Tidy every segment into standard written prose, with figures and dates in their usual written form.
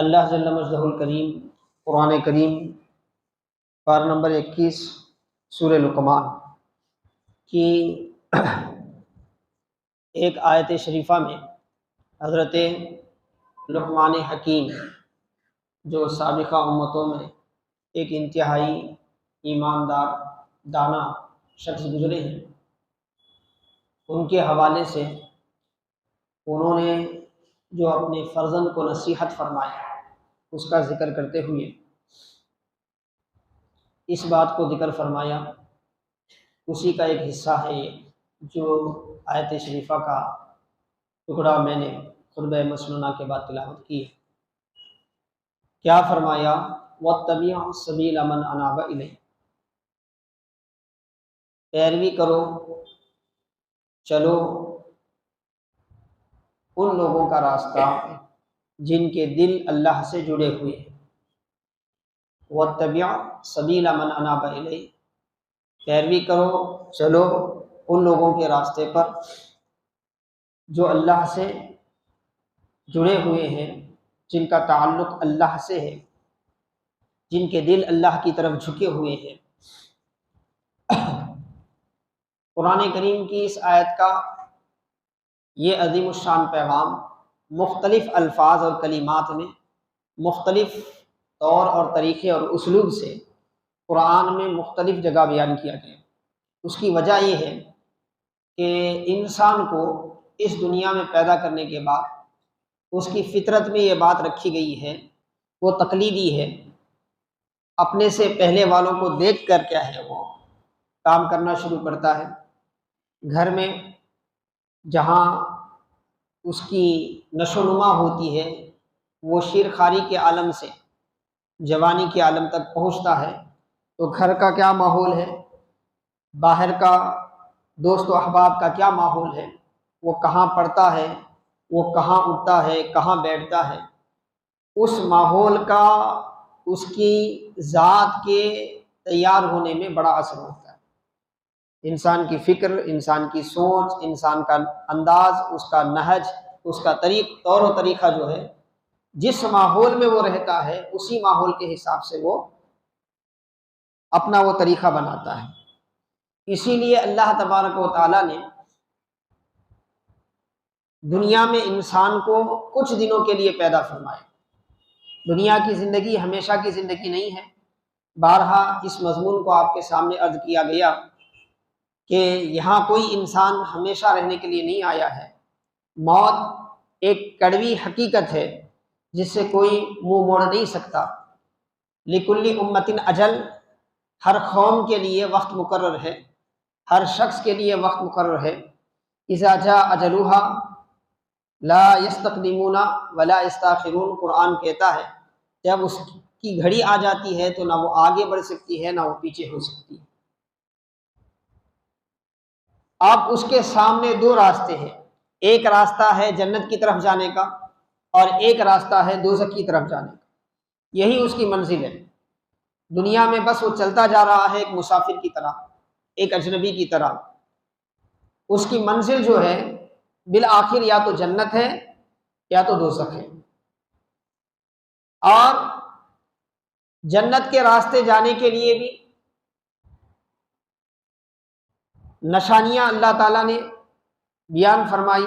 اللہ جل مجدہ الکریم قرآن کریم پارہ نمبر 21 سورہ لقمان کی ایک آیت شریفہ میں حضرت لقمان حکیم جو سابقہ امتوں میں ایک انتہائی ایماندار دانا شخص گزرے ہیں، ان کے حوالے سے انہوں نے جو اپنے فرزند کو نصیحت فرمایا اس کا ذکر کرتے ہوئے اس بات کو ذکر فرمایا، اسی کا ایک حصہ ہے یہ جو آیت شریفہ کا ٹکڑا میں نے خطبہ مسنونہ کے بعد تلاوت کی ہے۔ کیا فرمایا؟ وَاتَّبِعْ سَبِيلَ مَنْ أَنَابَ إِلَيَّ، پیروی کرو، چلو ان لوگوں کا راستہ جن کے دل اللہ سے جڑے ہوئے ہیں۔ وَاتَّبِعْ سَبِيلَ مَنْ أَنَابَ إِلَيَّ، پیروی کرو، چلو ان لوگوں کے راستے پر جو اللہ سے جڑے ہوئے ہیں، جن کا تعلق اللہ سے ہے، جن کے دل اللہ کی طرف جھکے ہوئے ہیں۔ قرآن کریم کی اس آیت کا یہ عظیم الشان پیغام مختلف الفاظ اور کلمات میں مختلف طور اور طریقے اور اسلوب سے قرآن میں مختلف جگہ بیان کیا گیا۔ اس کی وجہ یہ ہے کہ انسان کو اس دنیا میں پیدا کرنے کے بعد اس کی فطرت میں یہ بات رکھی گئی ہے، وہ تقلیدی ہے، اپنے سے پہلے والوں کو دیکھ کر کیا ہے وہ کام کرنا شروع کرتا ہے۔ گھر میں جہاں اس کی نشو و نما ہوتی ہے وہ شیرخواری کے عالم سے جوانی کے عالم تک پہنچتا ہے، تو گھر کا کیا ماحول ہے، باہر کا دوست و احباب کا کیا ماحول ہے، وہ کہاں پڑھتا ہے، وہ کہاں اٹھتا ہے، کہاں بیٹھتا ہے، اس ماحول کا اس کی ذات کے تیار ہونے میں بڑا اثر ہوتا ہے۔ انسان کی فکر، انسان کی سوچ، انسان کا انداز، اس کا نہج، اس کا طور و طریقہ جو ہے جس ماحول میں وہ رہتا ہے اسی ماحول کے حساب سے وہ اپنا وہ طریقہ بناتا ہے۔ اسی لیے اللہ تبارک و تعالیٰ نے دنیا میں انسان کو کچھ دنوں کے لیے پیدا فرمایا۔ دنیا کی زندگی ہمیشہ کی زندگی نہیں ہے۔ بارہا اس مضمون کو آپ کے سامنے عرض کیا گیا کہ یہاں کوئی انسان ہمیشہ رہنے کے لیے نہیں آیا ہے۔ موت ایک کڑوی حقیقت ہے جس سے کوئی منہ موڑ نہیں سکتا۔ لِكُلِّ أُمَّةٍ اجل، ہر قوم کے لیے وقت مقرر ہے، ہر شخص کے لیے وقت مقرر ہے۔ اذا جاء اجلها لا يستقدمون ولا يستاخرون، قرآن کہتا ہے جب اس کی گھڑی آ جاتی ہے تو نہ وہ آگے بڑھ سکتی ہے نہ وہ پیچھے ہو سکتی ہے۔ اب اس کے سامنے دو راستے ہیں، ایک راستہ ہے جنت کی طرف جانے کا اور ایک راستہ ہے دوزخ کی طرف جانے کا۔ یہی اس کی منزل ہے۔ دنیا میں بس وہ چلتا جا رہا ہے ایک مسافر کی طرح، ایک اجنبی کی طرح۔ اس کی منزل جو ہے بالآخر یا تو جنت ہے یا تو دوزخ ہے۔ اور جنت کے راستے جانے کے لیے بھی نشانیاں اللہ تعالیٰ نے بیان فرمائی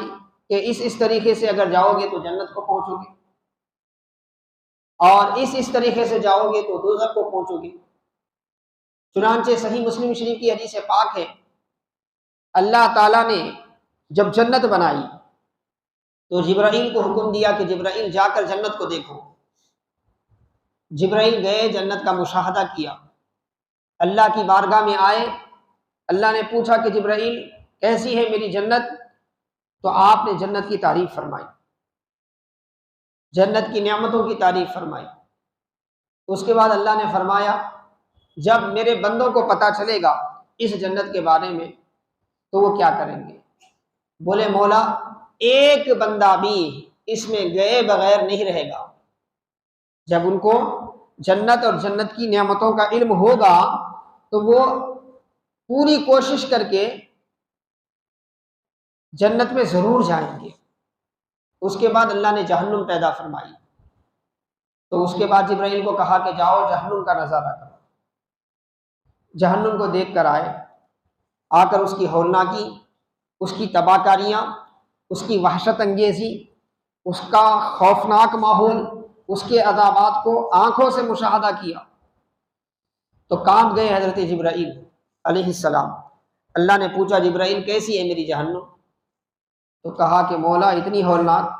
کہ اس طریقے سے اگر جاؤ گے تو جنت کو پہنچو گے، اور اس طریقے سے جاؤ گے تو دوزخ کو پہنچو گے۔ چنانچہ صحیح مسلم شریف کی حدیث پاک ہے، اللہ تعالیٰ نے جب جنت بنائی تو جبرائیل کو حکم دیا کہ جبرائیل جا کر جنت کو دیکھو۔ جبرائیل گئے، جنت کا مشاہدہ کیا، اللہ کی بارگاہ میں آئے، اللہ نے پوچھا کہ جبرائیل کیسی ہے میری جنت؟ تو آپ نے جنت کی تعریف فرمائی، جنت کی نعمتوں کی تعریف فرمائی۔ اس کے بعد اللہ نے فرمایا جب میرے بندوں کو پتہ چلے گا اس جنت کے بارے میں تو وہ کیا کریں گے؟ بولے مولا ایک بندہ بھی اس میں گئے بغیر نہیں رہے گا۔ جب ان کو جنت اور جنت کی نعمتوں کا علم ہوگا تو وہ پوری کوشش کر کے جنت میں ضرور جائیں گے۔ اس کے بعد اللہ نے جہنم پیدا فرمائی۔ تو اس کے بعد جبرائیل کو کہا کہ جاؤ جہنم کا نظارہ کرو، جہنم کو دیکھ کر آئے، آ کر اس کی ہولناکی، اس کی تباہ کاریاں، اس کی وحشت انگیزی، اس کا خوفناک ماحول، اس کے عذابات کو آنکھوں سے مشاہدہ کیا تو کانپ گئے حضرت جبرائیل علیہ السلام۔ اللہ نے پوچھا جبرائیل کیسی ہے میری جہنم؟ تو کہا کہ مولا اتنی ہولناک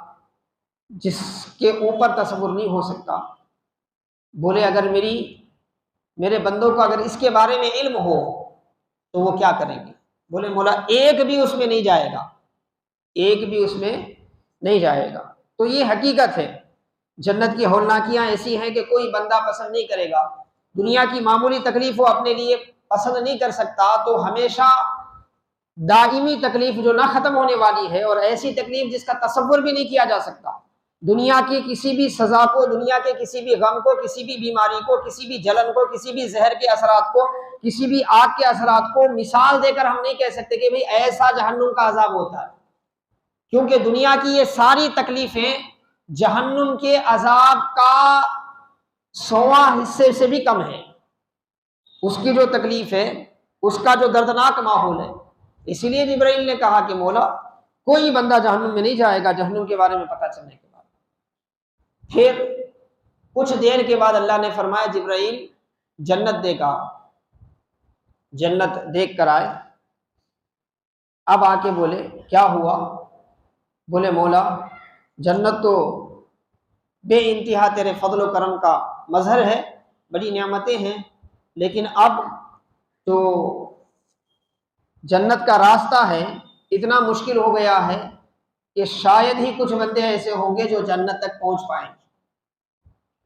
جس کے اوپر تصور نہیں ہو سکتا۔ بولے اگر میرے بندوں کو اگر اس کے بارے میں علم ہو تو وہ کیا کریں گے؟ بولے مولا ایک بھی اس میں نہیں جائے گا، ایک بھی اس میں نہیں جائے گا۔ تو یہ حقیقت ہے، جنت کی ہولناکیاں ایسی ہیں کہ کوئی بندہ پسند نہیں کرے گا۔ دنیا کی معمولی تکلیف وہ اپنے لیے پسند نہیں کر سکتا، تو ہمیشہ دائمی تکلیف جو نہ ختم ہونے والی ہے، اور ایسی تکلیف جس کا تصور بھی نہیں کیا جا سکتا، دنیا کی کسی بھی سزا کو، دنیا کے کسی بھی غم کو، کسی بھی بیماری کو، کسی بھی جلن کو، کسی بھی زہر کے اثرات کو، کسی بھی آگ کے اثرات کو مثال دے کر ہم نہیں کہہ سکتے کہ بھئی ایسا جہنم کا عذاب ہوتا ہے، کیونکہ دنیا کی یہ ساری تکلیفیں جہنم کے عذاب کا 100واں حصے سے بھی کم ہے۔ اس کی جو تکلیف ہے، اس کا جو دردناک ماحول ہے، اسی لیے جبرائیل نے کہا کہ مولا کوئی بندہ جہنم میں نہیں جائے گا جہنم کے بارے میں پتہ چلنے کے بعد۔ پھر کچھ دیر کے بعد اللہ نے فرمایا جبرائیل جنت دیکھا، جنت دیکھ کر آئے۔ اب آ کے بولے کیا ہوا؟ بولے مولا جنت تو بے انتہا تیرے فضل و کرم کا مظہر ہے، بڑی نعمتیں ہیں، لیکن اب تو جنت کا راستہ ہے اتنا مشکل ہو گیا ہے کہ شاید ہی کچھ بندے ایسے ہوں گے جو جنت تک پہنچ پائیں گے،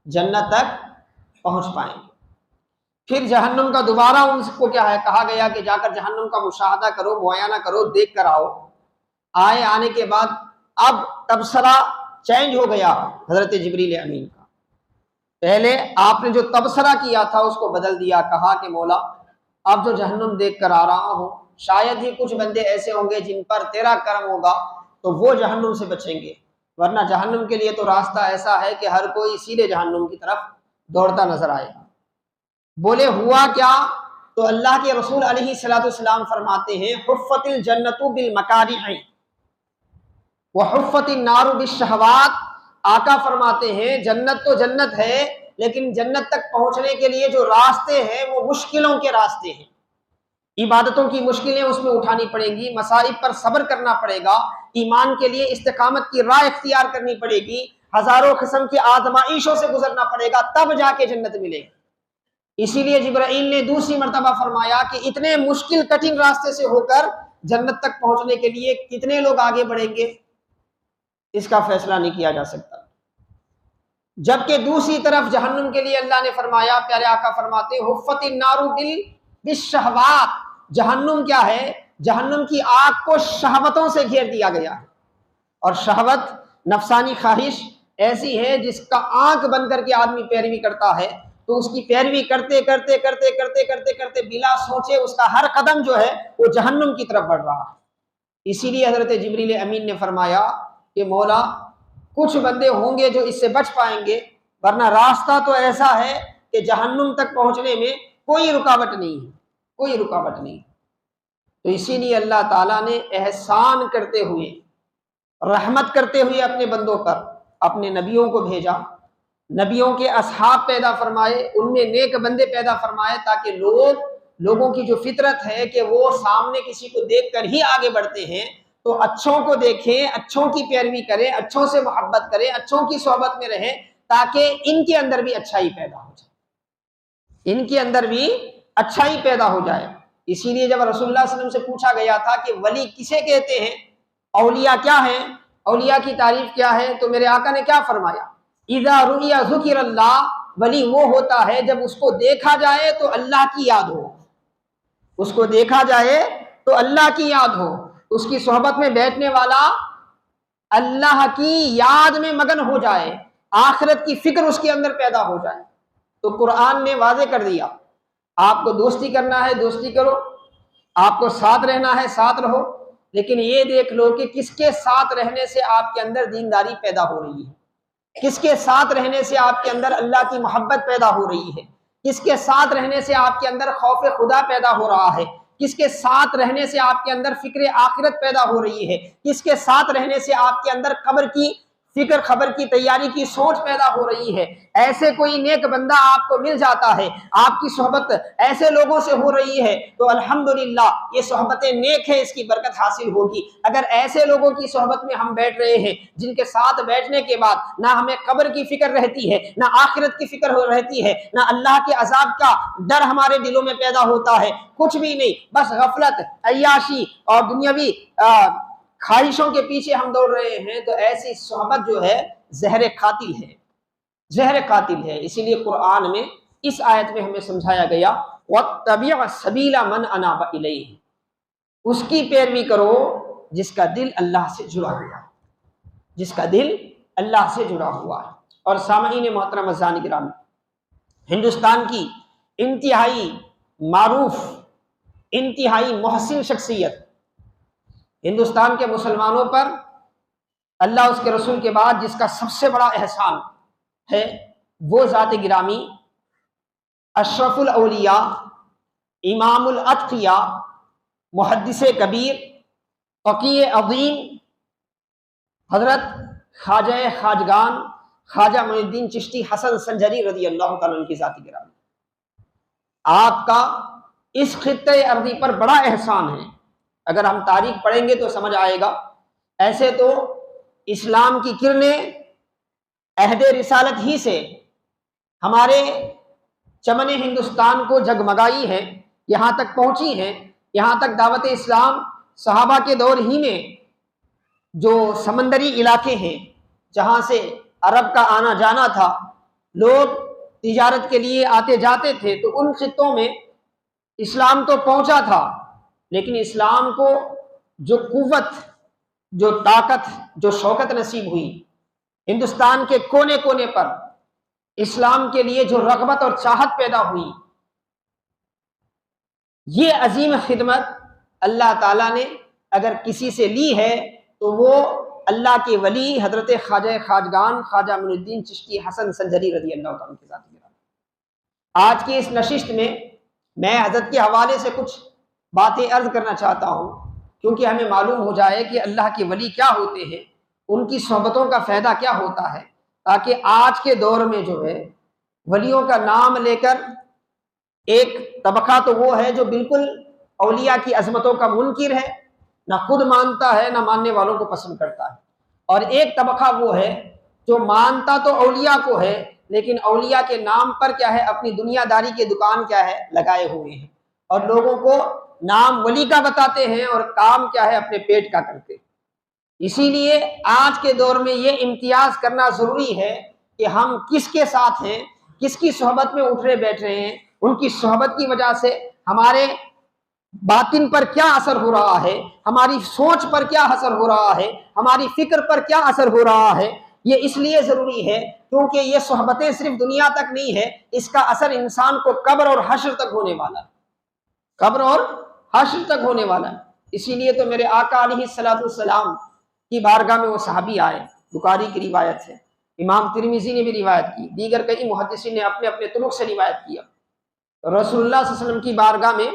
جنت تک پہنچ پائیں گے۔ پھر جہنم کا دوبارہ ان کو کیا ہے کہا گیا کہ جا کر جہنم کا مشاہدہ کرو، معائنہ کرو، دیکھ کر آؤ۔ آنے کے بعد اب تبصرہ چینج ہو گیا حضرت جبریل امین کا۔ پہلے آپ نے جو تبصرہ کیا تھا اس کو بدل دیا، کہا کہ مولا اب جو جہنم دیکھ کر آ رہا ہوں شاید ہی کچھ بندے ایسے ہوں گے جن پر تیرا کرم ہوگا تو وہ جہنم سے بچیں گے، ورنہ جہنم کے لیے تو راستہ ایسا ہے کہ ہر کوئی سیدھے جہنم کی طرف دوڑتا نظر آئے گا۔ بولے ہوا کیا؟ تو اللہ کے رسول علیہ الصلوۃ والسلام فرماتے ہیں حفت الجنت بالمکارہ وحفت النار بالشہوات۔ آقا فرماتے ہیں جنت تو جنت ہے، لیکن جنت تک پہنچنے کے لیے جو راستے ہیں وہ مشکلوں کے راستے ہیں، عبادتوں کی مشکلیں اس میں اٹھانی پڑیں گی، مصائب پر صبر کرنا پڑے گا، ایمان کے لیے استقامت کی راہ اختیار کرنی پڑے گی، ہزاروں قسم کی آزمائشوں سے گزرنا پڑے گا، تب جا کے جنت ملے گی۔ اسی لیے جبرائیل نے دوسری مرتبہ فرمایا کہ اتنے مشکل کٹھن راستے سے ہو کر جنت تک پہنچنے کے لیے کتنے لوگ آگے بڑھیں گے اس کا فیصلہ نہیں کیا جا سکتا۔ جبکہ دوسری طرف جہنم کے لیے اللہ نے فرمایا، پیارے آقا فرماتے حفت النار بالشہوات، جہنم کیا ہے؟ جہنم کی آگ کو شہوتوں سے گھیر دیا گیا ہے، اور شہوت نفسانی خواہش ایسی ہے جس کا آنکھ بند کر کے آدمی پیروی کرتا ہے تو اس کی پیروی کرتے کرتے کرتے کرتے کرتے کرتے بلا سوچے اس کا ہر قدم جو ہے وہ جہنم کی طرف بڑھ رہا ہے۔ اسی لیے حضرت جبریل امین نے فرمایا کہ مولا کچھ بندے ہوں گے جو اس سے بچ پائیں گے، ورنہ راستہ تو ایسا ہے کہ جہنم تک پہنچنے میں کوئی رکاوٹ نہیں ہے، کوئی رکاوٹ نہیں۔ تو اسی لیے اللہ تعالیٰ نے احسان کرتے ہوئے، رحمت کرتے ہوئے اپنے بندوں پر اپنے نبیوں کو بھیجا، نبیوں کے اصحاب پیدا فرمائے، ان میں نیک بندے پیدا فرمائے، تاکہ لوگوں کی جو فطرت ہے کہ وہ سامنے کسی کو دیکھ کر ہی آگے بڑھتے ہیں تو اچھوں کو دیکھیں، اچھوں کی پیروی کریں، اچھوں سے محبت کریں، اچھوں کی صحبت میں رہیں، تاکہ ان کے اندر بھی اچھائی پیدا ہو جائے، ان کے اندر بھی اچھائی پیدا ہو جائے۔ اسی لیے جب رسول اللہ صلی اللہ علیہ وسلم سے پوچھا گیا تھا کہ ولی کسے کہتے ہیں، اولیاء کیا ہیں، اولیاء کی تعریف کیا ہے، تو میرے آقا نے کیا فرمایا؟ اذا رؤی ذکر اللہ، ولی وہ ہوتا ہے جب اس کو دیکھا جائے تو اللہ کی یاد ہو، اس کو دیکھا جائے تو اللہ کی یاد ہو، اس کی صحبت میں بیٹھنے والا اللہ کی یاد میں مگن ہو جائے، آخرت کی فکر اس کے اندر پیدا ہو جائے۔ تو قرآن نے واضح کر دیا، آپ کو دوستی کرنا ہے دوستی کرو، آپ کو ساتھ رہنا ہے ساتھ رہو، لیکن یہ دیکھ لو کہ کس کے ساتھ رہنے سے آپ کے اندر دینداری پیدا ہو رہی ہے۔ کس کے ساتھ رہنے سے آپ کے اندر اللہ کی محبت پیدا ہو رہی ہے، کس کے ساتھ رہنے سے آپ کے اندر خوف خدا پیدا ہو رہا ہے، کس کے ساتھ رہنے سے آپ کے اندر فکر آخرت پیدا ہو رہی ہے، کس کے ساتھ رہنے سے آپ کے اندر قبر کی فکر، خبر کی تیاری کی سوچ پیدا ہو رہی ہے۔ ایسے کوئی نیک بندہ آپ کو مل جاتا ہے، آپ کی صحبت ایسے لوگوں سے ہو رہی ہے تو الحمدللہ یہ صحبت نیک ہے، اس کی برکت حاصل ہوگی۔ اگر ایسے لوگوں کی صحبت میں ہم بیٹھ رہے ہیں جن کے ساتھ بیٹھنے کے بعد نہ ہمیں قبر کی فکر رہتی ہے، نہ آخرت کی فکر رہتی ہے، نہ اللہ کے عذاب کا ڈر ہمارے دلوں میں پیدا ہوتا ہے، کچھ بھی نہیں، بس غفلت، عیاشی اور دنیاوی خواہشوں کے پیچھے ہم دوڑ رہے ہیں، تو ایسی صحبت جو ہے زہر قاتل ہے، زہر قاتل ہے۔ اسی لیے قرآن میں اس آیت میں ہمیں سمجھایا گیا وَاتَّبِعْ سَبِيلَ مَنْ أَنَابَ إِلَيْهِ، اس کی پیروی کرو جس کا دل اللہ سے جڑا ہوا ہے، جس کا دل اللہ سے جڑا ہوا ہے۔ اور سامعین محترم عزیزان کرام، ہندوستان کی انتہائی معروف، انتہائی محسن شخصیت، ہندوستان کے مسلمانوں پر اللہ اس کے رسول کے بعد جس کا سب سے بڑا احسان ہے، وہ ذات گرامی اشرف الاولیاء، امام الاتقیاء، محدث کبیر، فقیہ عظیم حضرت خواجہ خواجگان خواجہ معین الدین چشتی حسن سنجری رضی اللہ تعالیٰ عنہ کی ذات گرامی۔ آپ کا اس خطے ارضی پر بڑا احسان ہے، اگر ہم تاریخ پڑھیں گے تو سمجھ آئے گا۔ ایسے تو اسلام کی کرنیں عہد رسالت ہی سے ہمارے چمن ہندوستان کو جگمگائی ہے، یہاں تک پہنچی ہیں، یہاں تک دعوت اسلام صحابہ کے دور ہی میں جو سمندری علاقے ہیں جہاں سے عرب کا آنا جانا تھا، لوگ تجارت کے لیے آتے جاتے تھے، تو ان خطوں میں اسلام تو پہنچا تھا، لیکن اسلام کو جو قوت، جو طاقت، جو شوکت نصیب ہوئی، ہندوستان کے کونے کونے پر اسلام کے لیے جو رغبت اور چاہت پیدا ہوئی، یہ عظیم خدمت اللہ تعالیٰ نے اگر کسی سے لی ہے تو وہ اللہ کے ولی حضرت خواجہ خواجگان خواجہ معین الدین چشتی حسن سنجری رضی اللہ تعالیٰ کے ذات گرامی۔ آج کی اس نشست میں حضرت کے حوالے سے کچھ باتیں عرض کرنا چاہتا ہوں، کیونکہ ہمیں معلوم ہو جائے کہ اللہ کے ولی کیا ہوتے ہیں، ان کی صحبتوں کا فائدہ کیا ہوتا ہے، تاکہ آج کے دور میں جو ہے ولیوں کا نام لے کر ایک طبقہ تو وہ ہے جو بالکل اولیاء کی عظمتوں کا منکر ہے، نہ خود مانتا ہے نہ ماننے والوں کو پسند کرتا ہے، اور ایک طبقہ وہ ہے جو مانتا تو اولیاء کو ہے لیکن اولیاء کے نام پر کیا ہے، اپنی دنیا داری کے دکان کیا ہے لگائے ہوئے ہیں، اور لوگوں کو نام ولی کا بتاتے ہیں اور کام کیا ہے اپنے پیٹ کا کرتے ہیں۔ اسی لیے آج کے دور میں یہ امتیاز کرنا ضروری ہے کہ ہم کس کے ساتھ ہیں، کس کی صحبت میں اٹھ رہے بیٹھ رہے ہیں، ان کی صحبت کی وجہ سے ہمارے باطن پر کیا اثر ہو رہا ہے، ہماری سوچ پر کیا اثر ہو رہا ہے، ہماری فکر پر کیا اثر ہو رہا ہے۔ یہ اس لیے ضروری ہے کیونکہ یہ صحبتیں صرف دنیا تک نہیں ہے، اس کا اثر انسان کو قبر اور حشر تک ہونے والا ہے، قبر اور حشر تک ہونے والا ہے۔ اسی لیے تو میرے آقا علیہ الصلوۃ والسلام کی بارگاہ میں وہ صحابی آئے، بخاری کی روایت ہے، امام ترمذی نے بھی روایت کی، دیگر کئی محدثین نے اپنے اپنے طرق سے روایت کیا۔ رسول اللہ صلی اللہ علیہ وسلم کی بارگاہ میں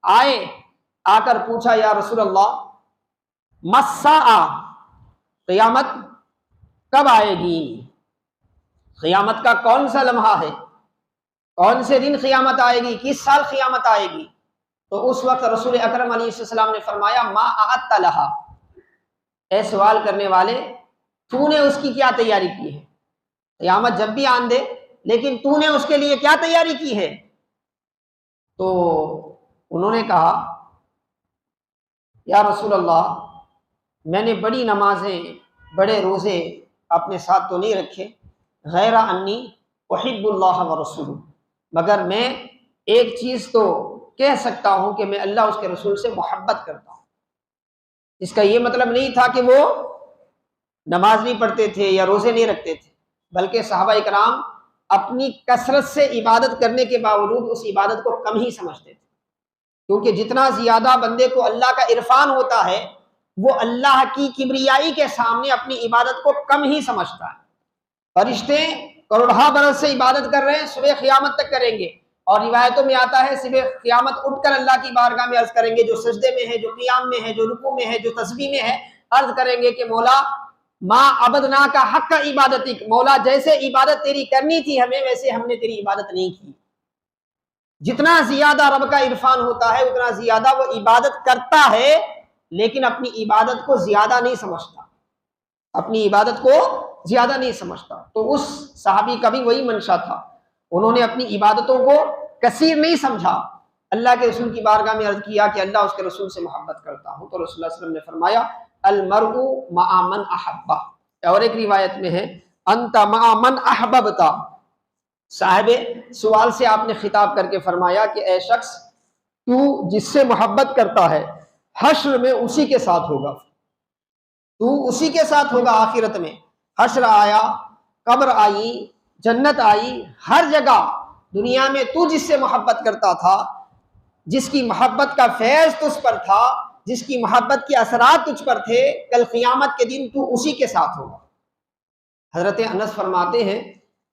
آئے، آ کر پوچھا یا رسول اللہ مساء، قیامت کب آئے گی، قیامت کا کون سا لمحہ ہے، کون سے دن قیامت آئے گی، کس سال قیامت آئے گی؟ تو اس وقت رسول اکرم علیہ السلام نے فرمایا ما اعدت لہا، اے سوال کرنے والے تو نے اس کی کیا تیاری کی ہے، قیامت جب بھی آن دے لیکن تو نے اس کے لیے کیا تیاری کی ہے؟ تو انہوں نے کہا یا رسول اللہ میں نے بڑی نمازیں، بڑے روزے اپنے ساتھ تو نہیں رکھے، غیر انی احب اللہ ورسولہ، مگر میں ایک چیز تو کہہ سکتا ہوں کہ میں اللہ اس کے رسول سے محبت کرتا ہوں۔ اس کا یہ مطلب نہیں تھا کہ وہ نماز نہیں پڑھتے تھے یا روزے نہیں رکھتے تھے، بلکہ صحابہ کرام اپنی کثرت سے عبادت کرنے کے باوجود اس عبادت کو کم ہی سمجھتے تھے، کیونکہ جتنا زیادہ بندے کو اللہ کا عرفان ہوتا ہے وہ اللہ کی کبریائی کے سامنے اپنی عبادت کو کم ہی سمجھتا ہے۔ فرشتے کروڑہا برس سے عبادت کر رہے ہیں، صبح قیامت تک کریں گے، اور روایتوں میں آتا ہے صبح قیامت اٹھ کر اللہ کی بارگاہ میں عرض کریں گے، جو سجدے میں ہے، جو قیام میں ہے، جو رکوع میں ہے، جو تسبیح میں ہے، عرض کریں گے کہ مولا ما عبدنا کا حق کا عبادتک، مولا جیسے عبادت تیری کرنی تھی ہمیں ویسے ہم نے تیری عبادت نہیں کی۔ جتنا زیادہ رب کا عرفان ہوتا ہے اتنا زیادہ وہ عبادت کرتا ہے، لیکن اپنی عبادت کو زیادہ نہیں سمجھتا، اپنی عبادت کو زیادہ نہیں سمجھتا۔ تو اس صحابی کا بھی وہی منشا تھا، انہوں نے اپنی عبادتوں کو کثیر نہیں سمجھا، اللہ کے رسول کی بارگاہ میں عرض کیا کہ اللہ اس کے رسول سے محبت کرتا ہوں، تو رسول اللہ صلی اللہ علیہ وسلم نے فرمایا المرء مع من احبہ، اور ایک روایت میں ہے انت مع من احببتا، صاحب سوال سے آپ نے خطاب کر کے فرمایا کہ اے شخص تو جس سے محبت کرتا ہے حشر میں اسی کے ساتھ ہوگا، تو اسی کے ساتھ ہوگا آخرت میں۔ حشر آیا، قبر آئی، جنت آئی، ہر جگہ دنیا میں تو جس سے محبت کرتا تھا، جس کی محبت کا فیض تجھ پر تھا، جس کی محبت کے اثرات تجھ پر تھے، کل قیامت کے دن تو اسی کے ساتھ ہوگا۔ حضرت انس فرماتے ہیں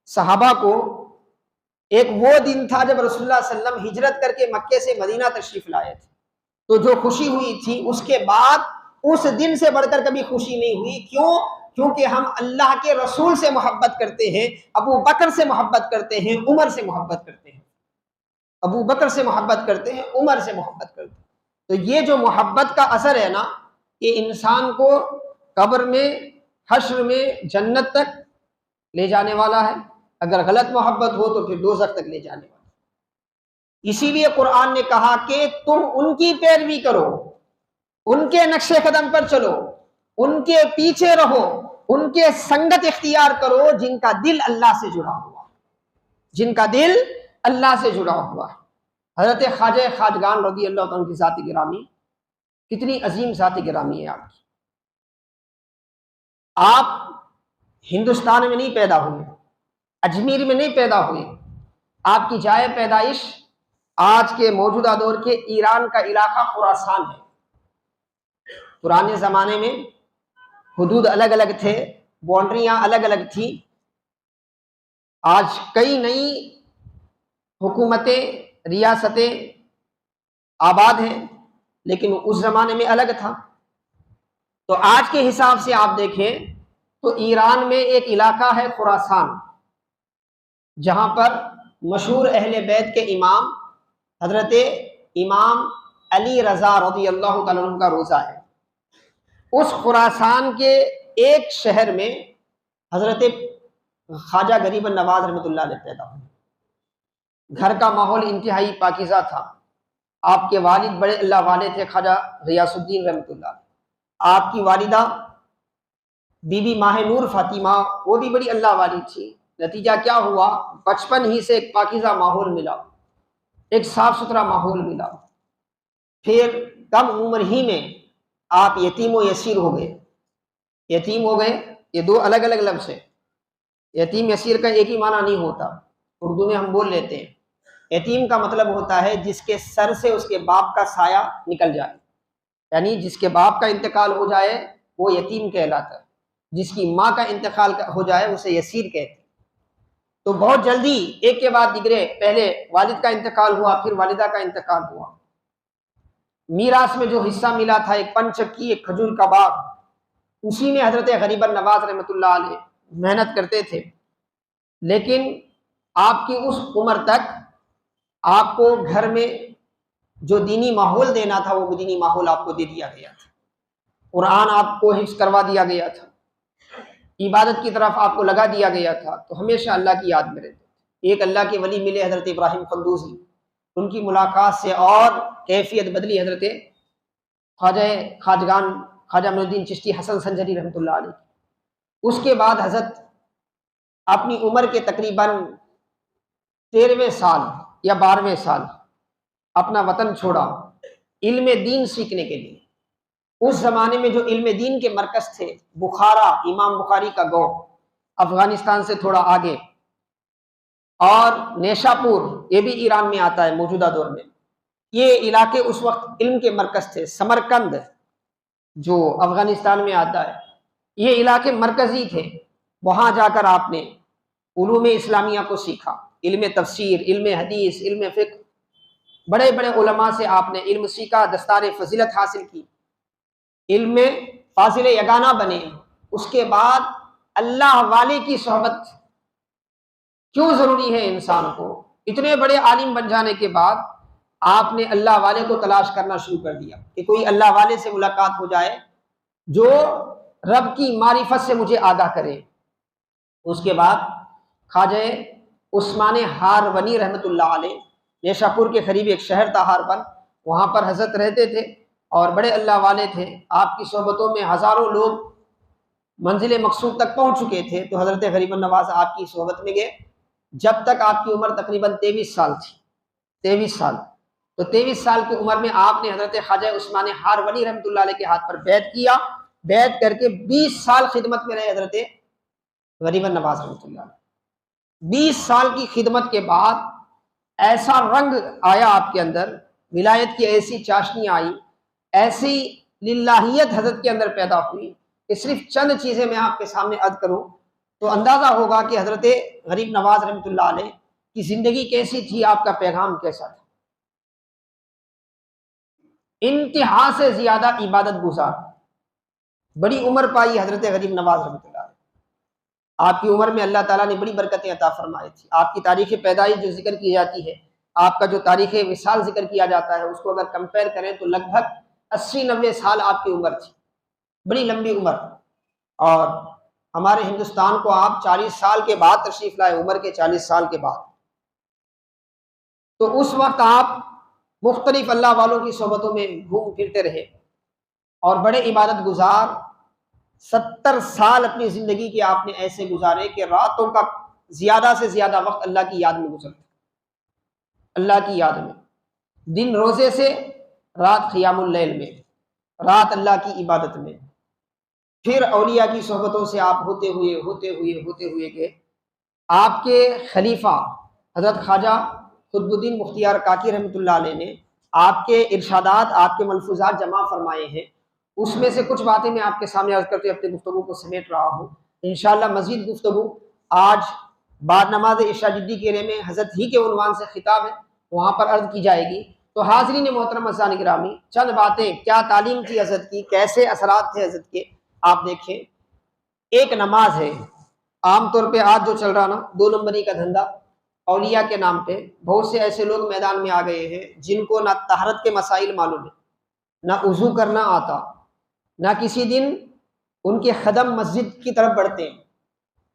صحابہ کو ایک وہ دن تھا جب رسول اللہ صلی اللہ علیہ وسلم ہجرت کر کے مکے سے مدینہ تشریف لائے تھے، تو جو خوشی ہوئی تھی اس کے بعد اس دن سے بڑھ کر کبھی خوشی نہیں ہوئی۔ کیوں؟ کیونکہ ہم اللہ کے رسول سے محبت کرتے ہیں، ابو بکر سے محبت کرتے ہیں، عمر سے محبت کرتے ہیں، ابو بکر سے محبت کرتے ہیں، عمر سے محبت کرتے ہیں۔ تو یہ جو محبت کا اثر ہے نا، یہ انسان کو قبر میں، حشر میں، جنت تک لے جانے والا ہے، اگر غلط محبت ہو تو پھر دوزخ تک لے جانے والا ہے۔ اسی لیے قرآن نے کہا کہ تم ان کی پیروی کرو، ان کے نقش قدم پر چلو، ان کے پیچھے رہو، ان کے سنگت اختیار کرو جن کا دل اللہ سے جڑا ہوا، جن کا دل اللہ سے جڑا ہوا ہے۔ حضرت خواجہ خواجگان رضی اللہ عنہ کی ذات گرامی، کتنی عظیم ذات گرامی ہے آپ کی۔ آپ ہندوستان میں نہیں پیدا ہوئے، اجمیر میں نہیں پیدا ہوئے، آپ کی جائے پیدائش آج کے موجودہ دور کے ایران کا علاقہ خراسان ہے۔ پرانے زمانے میں حدود الگ الگ تھے، باؤنڈریاں الگ الگ تھیں، آج کئی نئی حکومتیں، ریاستیں آباد ہیں، لیکن اس زمانے میں الگ تھا۔ تو آج کے حساب سے آپ دیکھیں تو ایران میں ایک علاقہ ہے خراسان، جہاں پر مشہور اہل بیت کے امام حضرت امام علی رضا رضی اللہ تعالیٰ عنہ کا روضہ ہے۔ اس خراسان کے ایک شہر میں حضرت خواجہ غریب النواز رحمۃ اللہ علیہ پیدا ہوئے۔ گھر کا ماحول انتہائی پاکیزہ تھا، آپ کے والد بڑے اللہ والے تھے، خواجہ غیاث الدین رحمۃ اللہ، آپ کی والدہ بی بی ماہ نور فاطمہ وہ بھی بڑی اللہ والی تھی۔ نتیجہ کیا ہوا؟ بچپن ہی سے ایک پاکیزہ ماحول ملا، ایک صاف ستھرا ماحول ملا۔ پھر کم عمر ہی میں آپ یتیم و یسیر ہو گئے۔ یتیم ہو گئے، یہ دو الگ الگ لفظ ہیں، یتیم یسیر کا ایک ہی معنی نہیں ہوتا، اردو میں ہم بول لیتے ہیں۔ یتیم کا مطلب ہوتا ہے جس کے سر سے اس کے باپ کا سایہ نکل جائے، یعنی جس کے باپ کا انتقال ہو جائے وہ یتیم کہلاتا ہے، جس کی ماں کا انتقال ہو جائے اسے یسیر کہتے ہیں۔ تو بہت جلدی ایک کے بعد دیگرے، پہلے والد کا انتقال ہوا، پھر والدہ کا انتقال ہوا۔ میراث میں جو حصہ ملا تھا، ایک پن چکی، ایک کھجور کا باغ، اسی میں حضرت غریب النواز رحمۃ اللہ علیہ محنت کرتے تھے۔ لیکن آپ کی اس عمر تک آپ کو گھر میں جو دینی ماحول دینا تھا وہ دینی ماحول آپ کو دے دیا گیا تھا، قرآن آپ کو حفظ کروا دیا گیا تھا، عبادت کی طرف آپ کو لگا دیا گیا تھا، تو ہمیشہ اللہ کی یاد میں رہتے تھے۔ ایک اللہ کے ولی ملے حضرت ابراہیم قندوزی، ان کی ملاقات سے اور کیفیت بدلی حضرت خواجہ خواجگان خواجہ معین الدین چشتی حسن سنجری رحمۃ اللہ علیہ۔ اس کے بعد حضرت اپنی عمر کے تقریباً 13ویں سال یا 12ویں سال اپنا وطن چھوڑا علم دین سیکھنے کے لیے۔ اس زمانے میں جو علم دین کے مرکز تھے، بخارا، امام بخاری کا گاؤں، افغانستان سے تھوڑا آگے، اور نیشاپور، یہ بھی ایران میں آتا ہے موجودہ دور میں، یہ علاقے اس وقت علم کے مرکز تھے۔ سمرقند جو افغانستان میں آتا ہے، یہ علاقے مرکزی تھے۔ وہاں جا کر آپ نے علوم اسلامیہ کو سیکھا، علم تفسیر، علم حدیث، علم فقہ، بڑے بڑے علماء سے آپ نے علم سیکھا، دستار فضیلت حاصل کی، علم میں فاضل یگانہ بنے۔ اس کے بعد اللہ والے کی صحبت کیوں ضروری ہے انسان کو؟ اتنے بڑے عالم بن جانے کے بعد آپ نے اللہ والے کو تلاش کرنا شروع کر دیا کہ کوئی اللہ والے سے ملاقات ہو جائے جو رب کی معرفت سے مجھے آگاہ کرے۔ اس کے بعد خواجہ عثمان ہارونی رحمۃ اللہ علیہ، نیشا پور کے قریب ایک شہر تھا ہارون، وہاں پر حضرت رہتے تھے اور بڑے اللہ والے تھے۔ آپ کی صحبتوں میں ہزاروں لوگ منزل مقصود تک پہنچ چکے تھے، تو حضرت غریب النواز آپ کی صحبت میں گئے جب تک آپ کی عمر تقریباً 23 سال تھی۔ 23 سال، تو 23 سال کی عمر میں آپ نے حضرت خواجہ عثمان ہارونی رحمۃ اللہ علیہ کے ہاتھ پر بیعت کیا، بیعت کر کے 20 سال خدمت میں رہے حضرت غریب النواز رحمۃ اللہ علیہ۔ 20 سال کی خدمت کے بعد ایسا رنگ آیا آپ کے اندر، ولایت کی ایسی چاشنی آئی، ایسی للہیت حضرت کے اندر پیدا ہوئی کہ صرف چند چیزیں میں آپ کے سامنے عرض کروں تو اندازہ ہوگا کہ حضرت غریب نواز رحمۃ اللہ علیہ کی زندگی کیسی تھی، آپ کا پیغام کیسا تھا۔ انتہا سے زیادہ عبادت گزار، بڑی عمر پائی حضرت غریب نواز رحمۃ اللہ علیہ۔ آپ کی عمر میں اللہ تعالیٰ نے بڑی برکتیں عطا فرمائی تھی۔ آپ کی تاریخ پیدائش جو ذکر کی جاتی ہے، آپ کا جو تاریخ وصال ذکر کیا جاتا ہے، اس کو اگر کمپیئر کریں تو لگ بھگ 80-90 سال آپ کی عمر تھی، بڑی لمبی عمر۔ اور ہمارے ہندوستان کو آپ 40 سال کے بعد تشریف لائے، عمر کے 40 سال کے بعد۔ تو اس وقت آپ مختلف اللہ والوں کی صحبتوں میں گھوم پھرتے رہے اور بڑے عبادت گزار 70 سال اپنی زندگی کے آپ نے ایسے گزارے کہ راتوں کا زیادہ سے زیادہ وقت اللہ کی یاد میں گزرتا، اللہ کی یاد میں، دن روزے سے، رات قیام اللیل میں، رات اللہ کی عبادت میں۔ پھر اولیاء کی صحبتوں سے آپ ہوتے ہوئے کہ آپ کے خلیفہ حضرت خواجہ قطب الدین مختیار کاکی رحمۃ اللہ علیہ نے آپ کے ارشادات، آپ کے ملفوظات جمع فرمائے ہیں۔ اس میں سے کچھ باتیں میں آپ کے سامنے عرض کرتے اپنے گفتگو کو سمیٹ رہا ہوں۔ انشاءاللہ مزید گفتگو آج بعد نماز عشاء جدی کیرے میں حضرت ہی کے عنوان سے خطاب ہے، وہاں پر عرض کی جائے گی۔ تو حاضرین محترم عزیزان گرامی، چند باتیں، کیا تعلیم تھی حضرت کی، کیسے اثرات تھے حضرت کے، آپ دیکھیں۔ ایک نماز ہے، عام طور پہ آج جو چل رہا نا 2 نمبری کا دھندا، اولیاء کے نام پہ بہت سے ایسے لوگ میدان میں آ گئے ہیں جن کو نہ طہارت کے مسائل معلوم ہے، نہ وضو کرنا آتا، نہ کسی دن ان کے قدم مسجد کی طرف بڑھتے ہیں،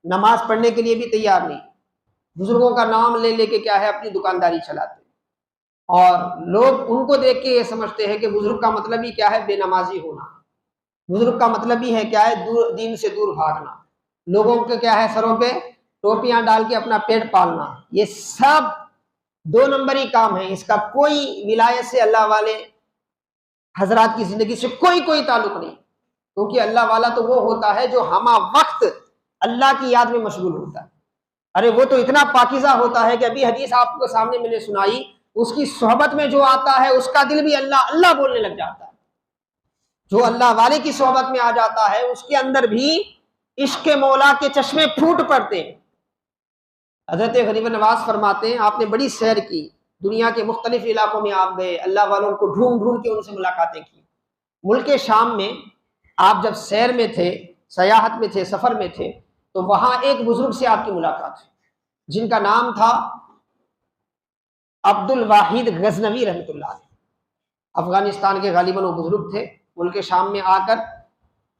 نماز پڑھنے کے لیے بھی تیار نہیں، بزرگوں کا نام لے لے کے کیا ہے اپنی دکانداری چلاتے ہیں، اور لوگ ان کو دیکھ کے یہ سمجھتے ہیں کہ بزرگ کا مطلب ہی کیا ہے بے نمازی ہونا، بزرگ کا مطلب ہی ہے کیا ہے دین سے دور بھاگنا، لوگوں کے کیا ہے سروں پہ ٹوپیاں ڈال کے اپنا پیٹ پالنا۔ یہ سب 2 نمبری کام ہے، اس کا کوئی ولایت سے، اللہ والے حضرات کی زندگی سے کوئی تعلق نہیں، کیونکہ اللہ والا تو وہ ہوتا ہے جو ہمہ وقت اللہ کی یاد میں مشغول ہوتا ہے۔ ارے وہ تو اتنا پاکیزہ ہوتا ہے کہ ابھی حدیث آپ کو سامنے میں نے سنائی، اس کی صحبت میں جو آتا ہے اس کا دل بھی اللہ اللہ بولنے لگ جاتا ہے۔ جو اللہ والے کی صحبت میں آ جاتا ہے اس کے اندر بھی عشق مولا کے چشمے پھوٹ پڑتے ہیں۔ حضرت غریب نواز فرماتے ہیں آپ نے بڑی سیر کی، دنیا کے مختلف علاقوں میں آپ گئے، اللہ والوں کو ڈھونڈ ڈھونڈ کے ان سے ملاقاتیں کی۔ ملک شام میں آپ جب سیر میں تھے، سیاحت میں تھے، سفر میں تھے، تو وہاں ایک بزرگ سے آپ کی ملاقات ہوئی جن کا نام تھا عبد الواحد غزنوی رحمۃ اللہ علیہ۔ افغانستان کے غالباً وہ بزرگ تھے، ملک شام میں آ کر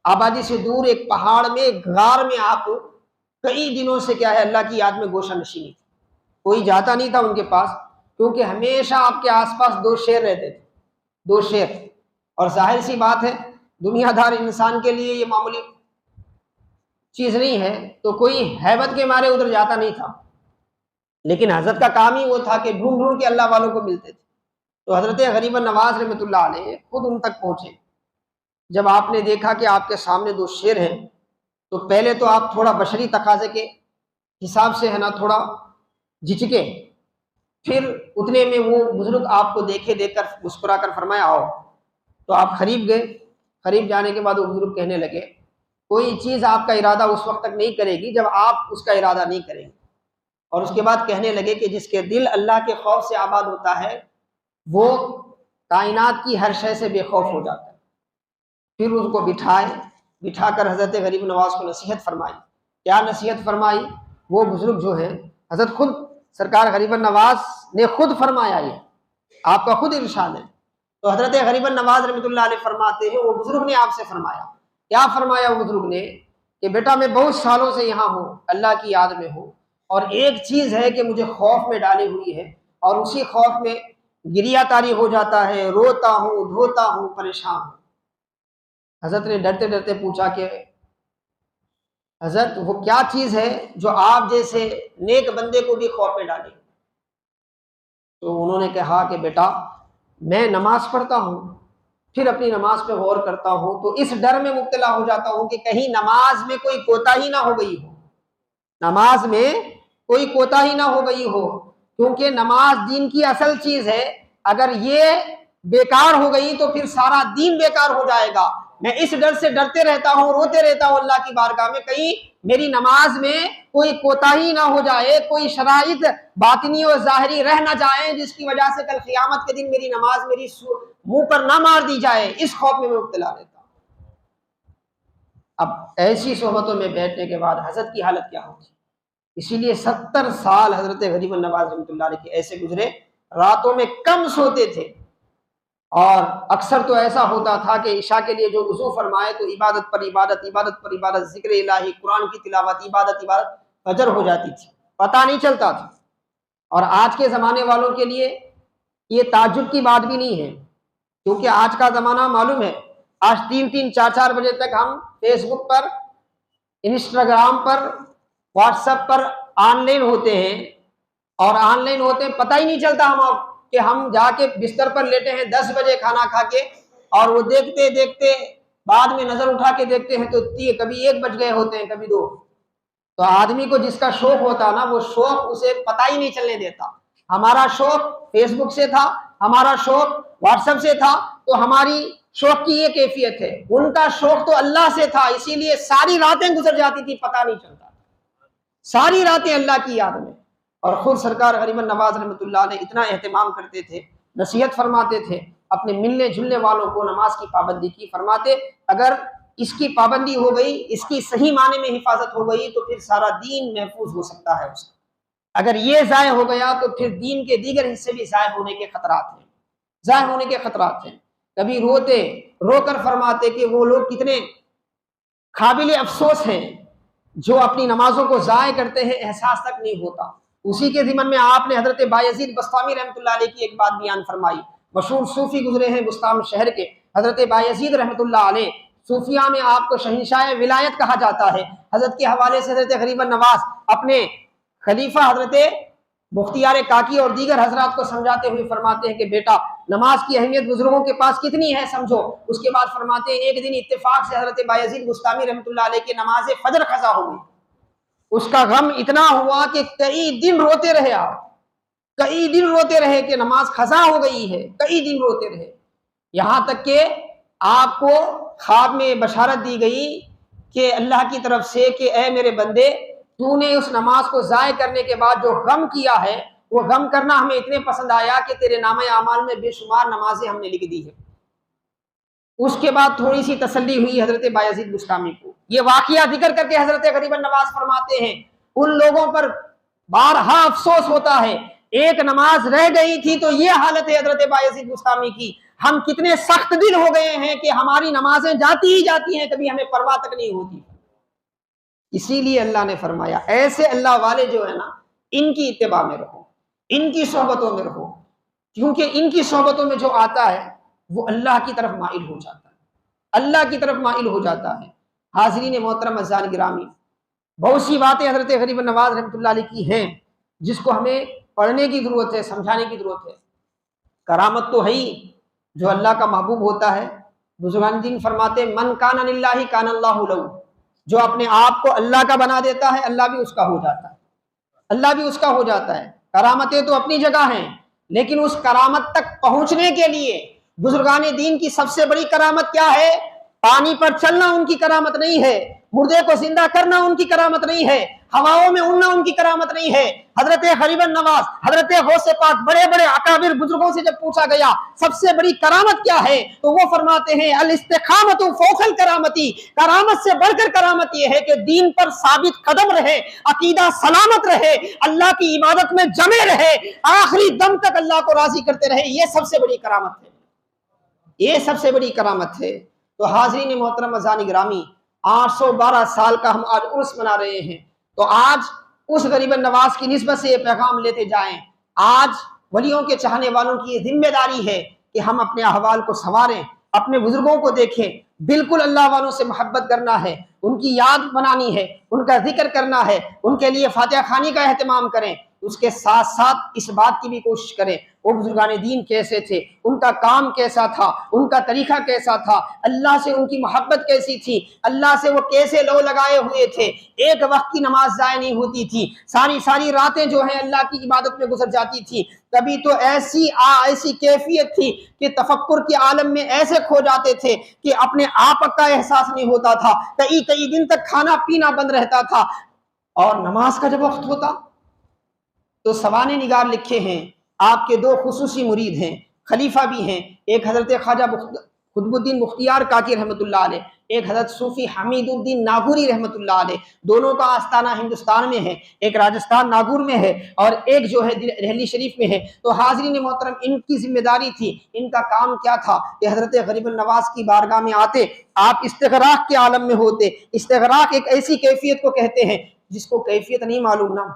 آبادی سے دور ایک پہاڑ میں، ایک غار میں آپ کئی دنوں سے کیا ہے اللہ کی یاد میں گوشہ نشینی تھی، کوئی جاتا نہیں تھا ان کے پاس، کیونکہ ہمیشہ آپ کے آس پاس 2 شیر رہتے تھے، 2 شیر، اور ظاہر سی بات ہے دنیا دار انسان کے لیے یہ معمولی چیز نہیں ہے، تو کوئی ہیبت کے مارے ادھر جاتا نہیں تھا، لیکن حضرت کا کام ہی وہ تھا کہ ڈھونڈ ڈھونڈ کے اللہ والوں کو ملتے تھے۔ تو حضرت غریب نواز رحمۃ اللہ علیہ خود ان تک پہنچے۔ جب آپ نے دیکھا کہ آپ کے سامنے 2 شیر ہیں، تو پہلے تو آپ تھوڑا بشری تقاضے کے حساب سے ہے نا تھوڑا جھجکے، پھر اتنے میں وہ بزرگ آپ کو دیکھ کر مسکرا کر فرمایا آؤ، تو آپ قریب گئے۔ قریب جانے کے بعد وہ بزرگ کہنے لگے کوئی چیز آپ کا ارادہ اس وقت تک نہیں کرے گی جب آپ اس کا ارادہ نہیں کریں گے۔ اور اس کے بعد کہنے لگے کہ جس کے دل اللہ کے خوف سے آباد ہوتا ہے وہ کائنات کی ہر شے سے بے خوف ہو جاتا ہے۔ پھر اس کو بٹھا کر حضرت غریب نواز کو نصیحت فرمائی۔ کیا نصیحت فرمائی؟ وہ بزرگ جو ہے حضرت خود سرکار غریب نواز نے خود فرمایا، یہ آپ کا خود ارشاد ہے۔ تو حضرت غریب نواز رحمۃ اللہ علیہ فرماتے ہیں وہ بزرگ نے آپ سے فرمایا، کیا فرمایا وہ بزرگ نے کہ بیٹا میں بہت سالوں سے یہاں ہوں، اللہ کی یاد میں ہوں، اور ایک چیز ہے کہ مجھے خوف میں ڈالی ہوئی ہے، اور اسی خوف میں گریہ طاری ہو جاتا ہے، روتا ہوں، دھوتا ہوں، پریشان ہوں۔ حضرت نے ڈرتے ڈرتے پوچھا کہ حضرت وہ کیا چیز ہے جو آپ جیسے نیک بندے کو بھی خوف میں ڈالے؟ تو انہوں نے کہا کہ بیٹا میں نماز پڑھتا ہوں، پھر اپنی نماز پہ غور کرتا ہوں تو اس ڈر میں مبتلا ہو جاتا ہوں کہ کہیں نماز میں کوئی کوتاہی نہ ہو گئی ہو، نماز میں کوئی کوتاہی نہ ہو گئی ہو، کیونکہ نماز دین کی اصل چیز ہے، اگر یہ بیکار ہو گئی تو پھر سارا دین بیکار ہو جائے گا۔ میں اس ڈر سے ڈرتے رہتا ہوں، روتے رہتا ہوں اللہ کی بارگاہ میں کہیں میری نماز میں کوئی کوتاہی نہ ہو جائے، کوئی شرائط باطنی اور ظاہری رہ نہ جائیں جس کی وجہ سے کل قیامت کے دن میری نماز میری منہ پر نہ مار دی جائے، اس خوف میں مبتلا رہتا ہوں۔ اب ایسی صحبتوں میں بیٹھنے کے بعد حضرت کی حالت کیا ہوگی؟ اسی لیے 70 سال حضرت غریب نواز رحمۃ اللہ علیہ کے ایسے گزرے، راتوں میں کم سوتے تھے، اور اکثر تو ایسا ہوتا تھا کہ عشاء کے لیے جو وضو فرمائے تو عبادت پر عبادت، عبادت پر عبادت، ذکر الہی، قرآن کی تلاوت، عبادت فجر ہو جاتی تھی، پتہ نہیں چلتا تھا۔ اور آج کے زمانے والوں کے لیے یہ تعجب کی بات بھی نہیں ہے، کیونکہ آج کا زمانہ معلوم ہے، آج 3-3 4-4 بجے تک ہم فیس بک پر، انسٹاگرام پر، واٹس ایپ پر آن لائن ہوتے ہیں، اور آن لائن ہوتے ہیں پتہ ہی نہیں چلتا ہم کہ ہم جا کے بستر پر لیٹے ہیں 10 بجے کھانا کھا کے، اور وہ دیکھتے دیکھتے بعد میں نظر اٹھا کے دیکھتے ہیں تو کبھی 1 بج گئے ہوتے ہیں، کبھی 2۔ تو آدمی کو جس کا شوق ہوتا نا وہ شوق اسے پتہ ہی نہیں چلنے دیتا۔ ہمارا شوق فیس بک سے تھا، ہمارا شوق واٹس ایپ سے تھا، تو ہماری شوق کی یہ کیفیت ہے۔ ان کا شوق تو اللہ سے تھا، اسی لیے ساری راتیں گزر جاتی تھی، پتہ نہیں چلتا، ساری راتیں اللہ کی یاد میں۔ اور خود سرکار غریب نواز رحمۃ اللہ علیہ اتنا اہتمام کرتے تھے، نصیحت فرماتے تھے اپنے ملنے جلنے والوں کو نماز کی پابندی کی، فرماتے اگر اس کی پابندی ہو گئی، اس کی صحیح معنی میں حفاظت ہو گئی تو پھر سارا دین محفوظ ہو سکتا ہے اس کا، اگر یہ ضائع ہو گیا تو پھر دین کے دیگر حصے بھی ضائع ہونے کے خطرات ہیں، ضائع ہونے کے خطرات ہیں۔ کبھی رو کر فرماتے کہ وہ لوگ کتنے قابل افسوس ہیں جو اپنی نمازوں کو ضائع کرتے ہیں، احساس تک نہیں ہوتا۔ اسی کے ضمن میں آپ نے حضرت بایزید بسطامی رحمۃ اللہ علیہ کی ایک بات بیان فرمائی، مشہور صوفی گزرے ہیں بسطام شہر کے، حضرت بایزید رحمۃ اللہ علیہ، صوفیہ میں آپ کو شہنشاہ ولایت کہا جاتا ہے۔ حضرت کے حوالے سے حضرت غریب نواز اپنے خلیفہ حضرت مختیار کاکی اور دیگر حضرات کو سمجھاتے ہوئے فرماتے ہیں کہ بیٹا نماز کی اہمیت بزرگوں کے پاس کتنی ہے سمجھو۔ اس کے بعد فرماتے ہیں ایک دن اتفاق سے حضرت بایزید بسطامی رحمۃ اللہ علیہ کے نماز فجر قضا ہو گئی، اس کا غم اتنا ہوا کہ کئی دن روتے رہے، آپ کئی دن روتے رہے کہ نماز قضا ہو گئی ہے، کئی دن روتے رہے، یہاں تک کہ آپ کو خواب میں بشارت دی گئی کہ اللہ کی طرف سے کہ اے میرے بندے، تو نے اس نماز کو ضائع کرنے کے بعد جو غم کیا ہے وہ غم کرنا ہمیں اتنے پسند آیا کہ تیرے نامہ اعمال میں بے شمار نمازیں ہم نے لکھ دی ہے۔ اس کے بعد تھوڑی سی تسلی ہوئی حضرت بایزید بسطامی کو۔ یہ واقعہ ذکر کر کے حضرت غریب نواز فرماتے ہیں ان لوگوں پر بارہا افسوس ہوتا ہے، ایک نماز رہ گئی تھی تو یہ حالت ہے حضرت بایزید بسطامی کی، ہم کتنے سخت دل ہو گئے ہیں کہ ہماری نمازیں جاتی ہی جاتی ہیں، کبھی ہمیں پرواہ تک نہیں ہوتی۔ اسی لیے اللہ نے فرمایا ایسے اللہ والے جو ہے نا ان کی اتباع میں رہو، ان کی صحبتوں میں رہو، کیونکہ ان کی صحبتوں میں جو آتا ہے وہ اللہ کی طرف مائل ہو جاتا ہے، اللہ کی طرف مائل ہو جاتا ہے۔ حاضرین محترم اذان گرامی، بہت سی باتیں حضرت غریب نواز رحمۃ اللہ علیہ کی ہیں جس کو ہمیں پڑھنے کی ضرورت ہے، سمجھانے کی ضرورت ہے۔ کرامت تو ہے ہی، جو اللہ کا محبوب ہوتا ہے، بزرگان دین فرماتے من کان للہ کان اللہ لہ، جو اپنے آپ کو اللہ کا بنا دیتا ہے اللہ بھی اس کا ہو جاتا ہے، اللہ بھی اس کا ہو جاتا ہے۔ کرامتیں تو اپنی جگہ ہیں، لیکن اس کرامت تک پہنچنے کے لیے بزرگان دین کی سب سے بڑی کرامت کیا ہے پانی پر چلنا ان کی کرامت نہیں ہے، مردے کو زندہ کرنا ان کی کرامت نہیں ہے، ہواؤں میں اڑنا ان کی کرامت نہیں ہے۔ حضرت غریب النواز، حضرت غوث پاک، بڑے بڑے اکابر بزرگوں سے جب پوچھا گیا سب سے بڑی کرامت کیا ہے تو وہ فرماتے ہیں الاستقامت فوق الکرامتی، کرامت سے بڑھ کر کرامت یہ ہے کہ دین پر ثابت قدم رہے، عقیدہ سلامت رہے، اللہ کی عبادت میں جمے رہے، آخری دم تک اللہ کو راضی کرتے رہے، یہ سب سے بڑی کرامت ہے، یہ سب سے بڑی کرامت ہے۔ تو حاضرین محترم عزیزان گرامی، 812 سال کا ہم آج عرس منا رہے ہیں، تو آج اس غریب النواز کی نسبت سے یہ پیغام لیتے جائیں۔ آج ولیوں کے چاہنے والوں کی یہ ذمہ داری ہے کہ ہم اپنے احوال کو سنواریں، اپنے بزرگوں کو دیکھیں، بالکل اللہ والوں سے محبت کرنا ہے، ان کی یاد بنانی ہے، ان کا ذکر کرنا ہے، ان کے لیے فاتحہ خوانی کا اہتمام کریں، اس کے ساتھ ساتھ اس بات کی بھی کوشش کریں وہ بزرگان دین کیسے تھے، ان کا کام کیسا تھا، ان کا طریقہ کیسا تھا، اللہ سے ان کی محبت کیسی تھی، اللہ سے وہ کیسے لو لگائے ہوئے تھے، ایک وقت کی نماز ضائع نہیں ہوتی تھی، ساری راتیں جو ہیں اللہ کی عبادت میں گزر جاتی تھی، کبھی تو ایسی کیفیت تھی کہ تفکر کے عالم میں ایسے کھو جاتے تھے کہ اپنے آپ کا احساس نہیں ہوتا تھا، کئی دن تک کھانا پینا بند رہتا تھا، اور نماز کا جب وقت ہوتا تو سوانح نگار لکھے ہیں آپ کے دو خصوصی مرید ہیں، خلیفہ بھی ہیں، ایک حضرت خواجہ قطب الدین بختیار کاکی رحمۃ اللہ علیہ، ایک حضرت صوفی حمید الدین ناگوری رحمۃ اللہ علیہ، دونوں کا آستانہ ہندوستان میں ہے، ایک راجستھان ناگور میں ہے اور ایک جو ہے دہلی شریف میں ہے۔ تو حاضرین محترم، ان کی ذمہ داری تھی، ان کا کام کیا تھا کہ حضرت غریب النواز کی بارگاہ میں آتے، آپ استغراق کے عالم میں ہوتے۔ استغراق ایک ایسی کیفیت کو کہتے ہیں جس کو کیفیت نہیں معلوم نا،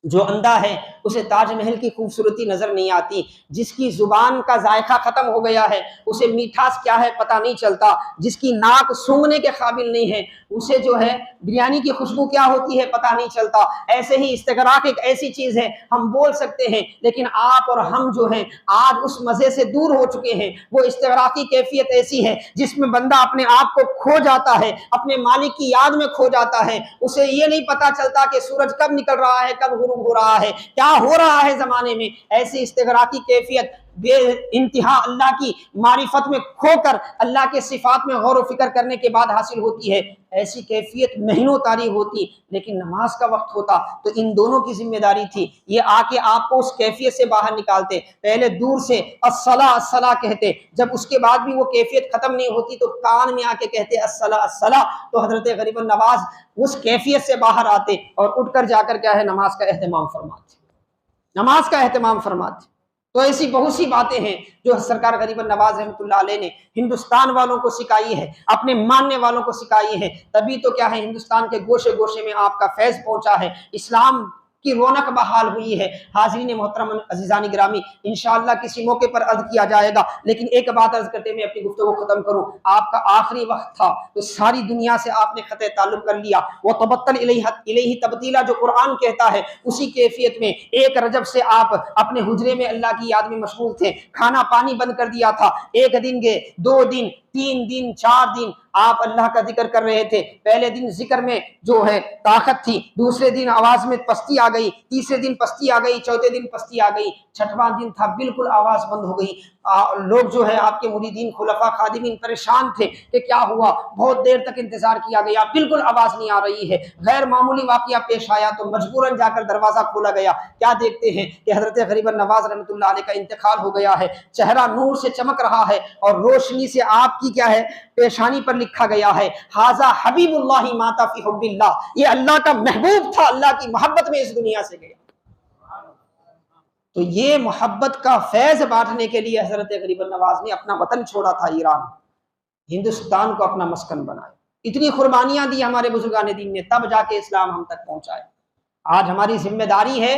جو اندھا ہے اسے تاج محل کی خوبصورتی نظر نہیں آتی، جس کی زبان کا ذائقہ ختم ہو گیا ہے اسے میٹھاس کیا ہے پتہ نہیں چلتا، جس کی ناک سونگھنے کے قابل نہیں ہے اسے جو ہے بریانی کی خوشبو کیا ہوتی ہے پتہ نہیں چلتا۔ ایسے ہی استغراق ایک ایسی چیز ہے، ہم بول سکتے ہیں لیکن آپ اور ہم جو ہیں آج اس مزے سے دور ہو چکے ہیں۔ وہ استغراقی کیفیت ایسی ہے جس میں بندہ اپنے آپ کو کھو جاتا ہے، اپنے مالک کی یاد میں کھو جاتا ہے، اسے یہ نہیں پتہ چلتا کہ سورج کب نکل رہا ہے، کب غروب ہو رہا ہے، کیا ہو رہا ہے زمانے میں۔ ایسی استغراقی کیفیت بے انتہا اللہ کی معرفت میں کھو کر اللہ کے صفات میں غور و فکر کرنے کے بعد حاصل ہوتی ہے۔ ایسی کیفیت مہینوں طاری ہوتی، لیکن نماز کا وقت ہوتا تو ان دونوں کی ذمہ داری تھی یہ آ کے آپ کو اس کیفیت سے باہر نکالتے، پہلے دور سے الصلاۃ الصلاۃ کہتے، جب اس کے بعد بھی وہ کیفیت ختم نہیں ہوتی تو کان میں آ کے کہتے الصلاۃ الصلاۃ، تو حضرت غریب النواز اس کیفیت سے باہر آتے اور اٹھ کر جا کر کیا ہے نماز کا اہتمام فرماتے، نماز کا اہتمام فرماتے۔ تو ایسی بہت سی باتیں ہیں جو سرکار غریب النواز رحمۃ اللہ علیہ نے ہندوستان والوں کو سکھائی ہے، اپنے ماننے والوں کو سکھائی ہے، تبھی تو کیا ہے ہندوستان کے گوشے گوشے میں آپ کا فیض پہنچا ہے، اسلام کی رونق بحال ہوئی ہے۔ حاضرین محترم عزیزان گرامی، انشاءاللہ کسی موقع پر عرض کیا جائے گا، لیکن ایک بات عرض کرتے میں اپنی گفتگو ختم کروں، آپ کا آخری وقت تھا تو ساری دنیا سے آپ نے قطع تعلق کر لیا، وَتَبَتَّلْ إِلَيْهِ تبتیلا جو قرآن کہتا ہے، اسی کیفیت میں ایک رجب سے آپ اپنے حجرے میں اللہ کی یاد میں مشغول تھے، کھانا پانی بند کر دیا تھا، ایک دن گئے، 2 دن، 3 دن، 4 دن آپ اللہ کا ذکر کر رہے تھے، پہلے دن ذکر میں جو ہے طاقت تھی، دوسرے دن آواز میں پستی آ گئی، تیسرے دن پستی آ گئی، چوتھے دن پستی آ گئی، چھٹواں دن تھا بالکل آواز بند ہو گئی۔ لوگ جو ہے آپ کے مریدین خلفاء خادمین پریشان تھے کہ کیا ہوا، بہت دیر تک انتظار کیا گیا، بالکل آواز نہیں آ رہی ہے، غیر معمولی واقعہ پیش آیا تو مجبوراً جا کر دروازہ کھولا گیا، کیا دیکھتے ہیں کہ حضرت غریب النواز رحمۃ اللہ علیہ کا انتقال ہو گیا ہے، چہرہ نور سے چمک رہا ہے اور روشنی سے آپ کی کیا ہے پیشانی پر لکھا گیا ہے ھذا حبیب اللہ مات فی حب اللہ، یہ اللہ کا محبوب تھا، اللہ کی محبت میں اس دنیا سے گیا۔ تو یہ محبت کا فیض بانٹنے کے لیے حضرت غریب النواز نے اپنا وطن چھوڑا تھا ایران، ہندوستان کو اپنا مسکن بنایا، اتنی قربانیاں دی ہمارے بزرگان دین نے، تب جا کے اسلام ہم تک پہنچائے۔ آج ہماری ذمہ داری ہے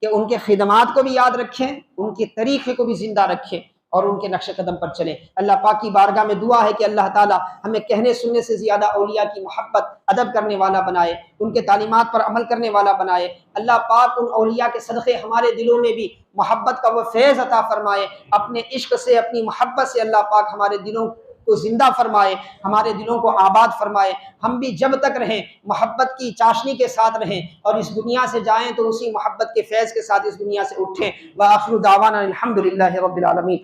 کہ ان کے خدمات کو بھی یاد رکھیں، ان کے طریقے کو بھی زندہ رکھیں اور ان کے نقش قدم پر چلیں۔ اللہ پاک کی بارگاہ میں دعا ہے کہ اللہ تعالیٰ ہمیں کہنے سننے سے زیادہ اولیاء کی محبت ادب کرنے والا بنائے، ان کے تعلیمات پر عمل کرنے والا بنائے۔ اللہ پاک ان اولیاء کے صدقے ہمارے دلوں میں بھی محبت کا وہ فیض عطا فرمائے، اپنے عشق سے اپنی محبت سے اللہ پاک ہمارے دلوں کو زندہ فرمائے، ہمارے دلوں کو آباد فرمائے۔ ہم بھی جب تک رہیں محبت کی چاشنی کے ساتھ رہیں اور اس دنیا سے جائیں تو اسی محبت کے فیض کے ساتھ اس دنیا سے اٹھیں۔ وآخر دعوانا الحمد للہ رب العالمین۔